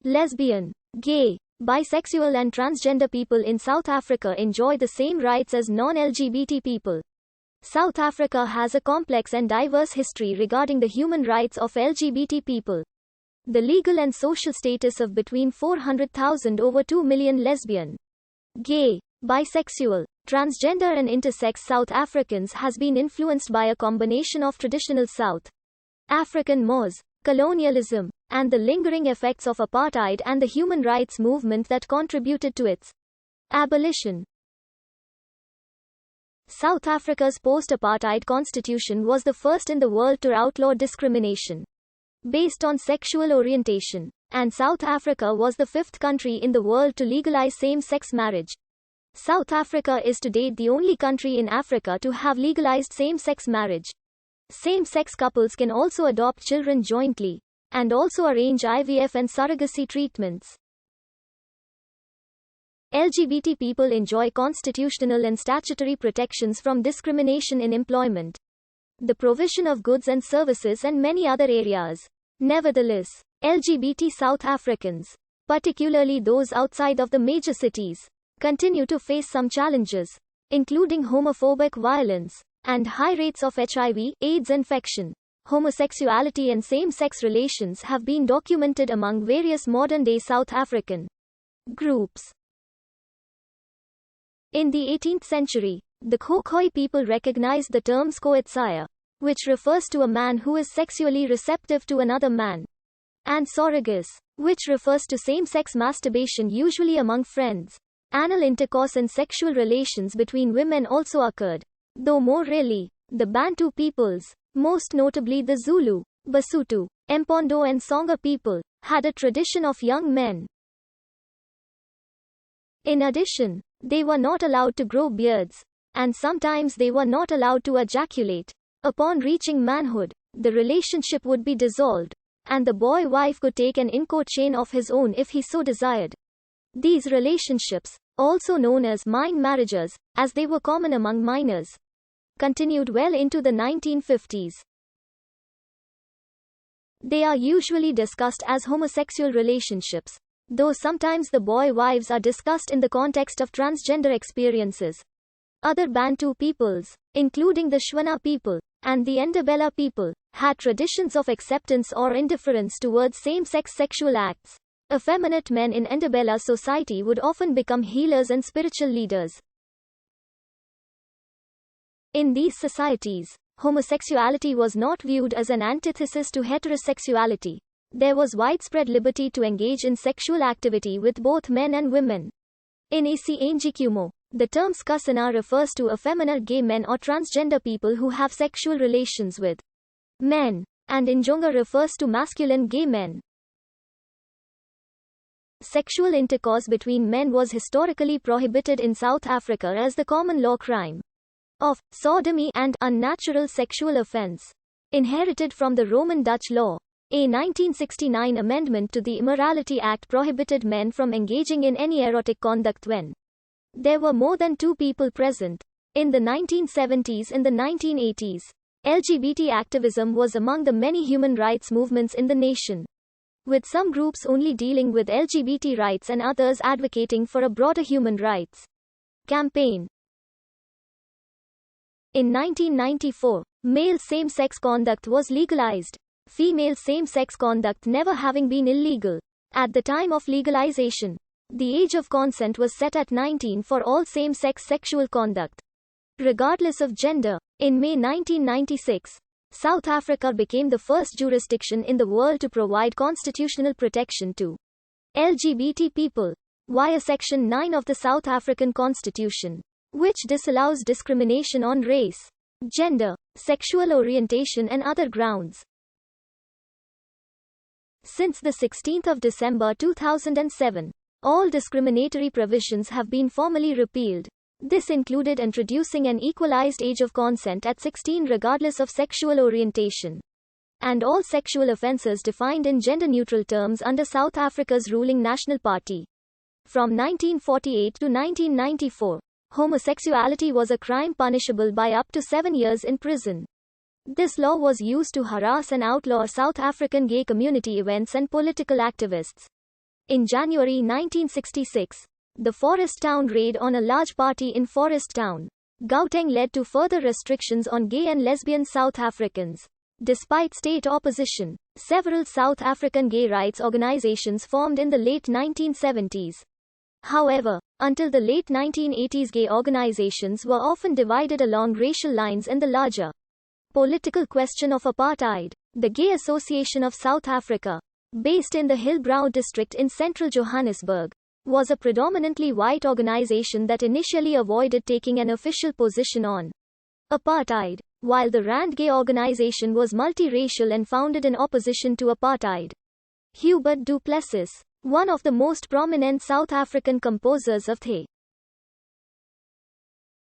Lesbian, gay, bisexual and transgender people in South Africa enjoy the same rights as non-LGBT people. South Africa has a complex and diverse history regarding the human rights of LGBT people. The legal and social status of between 400,000 over 2 million lesbian, gay, bisexual, transgender and intersex South Africans has been influenced by a combination of traditional South African mores, colonialism, and the lingering effects of apartheid and the human rights movement that contributed to its abolition. South Africa's post-apartheid constitution was the first in the world to outlaw discrimination based on sexual orientation, and South Africa was the fifth country in the world to legalize same-sex marriage. South Africa is to date the only country in Africa to have legalized same-sex marriage. Same-sex couples can also adopt children jointly, and also arrange IVF and surrogacy treatments. LGBT people enjoy constitutional and statutory protections from discrimination in employment, the provision of goods and services and many other areas. Nevertheless, LGBT South Africans, particularly those outside of the major cities, continue to face some challenges, including homophobic violence, and high rates of HIV/AIDS infection. Homosexuality and same-sex relations have been documented among various modern-day South African groups. In the 18th century, the Khoikhoi people recognized the term "coetzire," which refers to a man who is sexually receptive to another man, and "sororgus," which refers to same-sex masturbation usually among friends. Anal intercourse and sexual relations between women also occurred, though more rarely. The Bantu peoples, most notably the Zulu, Basotho, Mpondo and Songa people, had a tradition of young men. In addition, they were not allowed to grow beards, and sometimes they were not allowed to ejaculate. Upon reaching manhood, the relationship would be dissolved, and the boy-wife could take an inco chain of his own if he so desired. These relationships, also known as mine marriages, as they were common among miners, continued well into the 1950s. They are usually discussed as homosexual relationships, though sometimes the boy-wives are discussed in the context of transgender experiences. Other Bantu peoples, including the Shona people, and the Ndebele people, had traditions of acceptance or indifference towards same-sex sexual acts. Effeminate men in Ndebele society would often become healers and spiritual leaders. In these societies, homosexuality was not viewed as an antithesis to heterosexuality. There was widespread liberty to engage in sexual activity with both men and women. In Isiangikumo, the term Skasana refers to effeminate gay men or transgender people who have sexual relations with men, and Injonga refers to masculine gay men. Sexual intercourse between men was historically prohibited in South Africa as the common law crime of sodomy and unnatural sexual offense, inherited from the Roman Dutch law. A 1969 amendment to the Immorality Act prohibited men from engaging in any erotic conduct when there were more than two people present. In the 1970s and the 1980s, LGBT activism was among the many human rights movements in the nation, with some groups only dealing with LGBT rights and others advocating for a broader human rights campaign. In 1994, male same-sex conduct was legalized, female same-sex conduct never having been illegal. At the time of legalization, the age of consent was set at 19 for all same-sex sexual conduct, regardless of gender. In May 1996, South Africa became the first jurisdiction in the world to provide constitutional protection to LGBT people via Section 9 of the South African Constitution, which disallows discrimination on race, gender, sexual orientation and other grounds. Since the 16th of December 2007, all discriminatory provisions have been formally repealed. This included introducing an equalized age of consent at 16 regardless of sexual orientation, and all sexual offences defined in gender-neutral terms under South Africa's ruling National Party. From 1948 to 1994, homosexuality was a crime punishable by up to 7 years in prison. This law was used to harass and outlaw South African gay community events and political activists. In January 1966, the Forest Town raid on a large party in Forest Town, Gauteng led to further restrictions on gay and lesbian South Africans. Despite state opposition, several South African gay rights organizations formed in the late 1970s. However, until the late 1980s, gay organizations were often divided along racial lines in the larger political question of apartheid. The Gay Association of South Africa, based in the Hillbrow district in central Johannesburg, was a predominantly white organization that initially avoided taking an official position on apartheid, while the Rand Gay organization was multiracial and founded in opposition to apartheid. Hubert du Plessis, one of the most prominent South African composers of the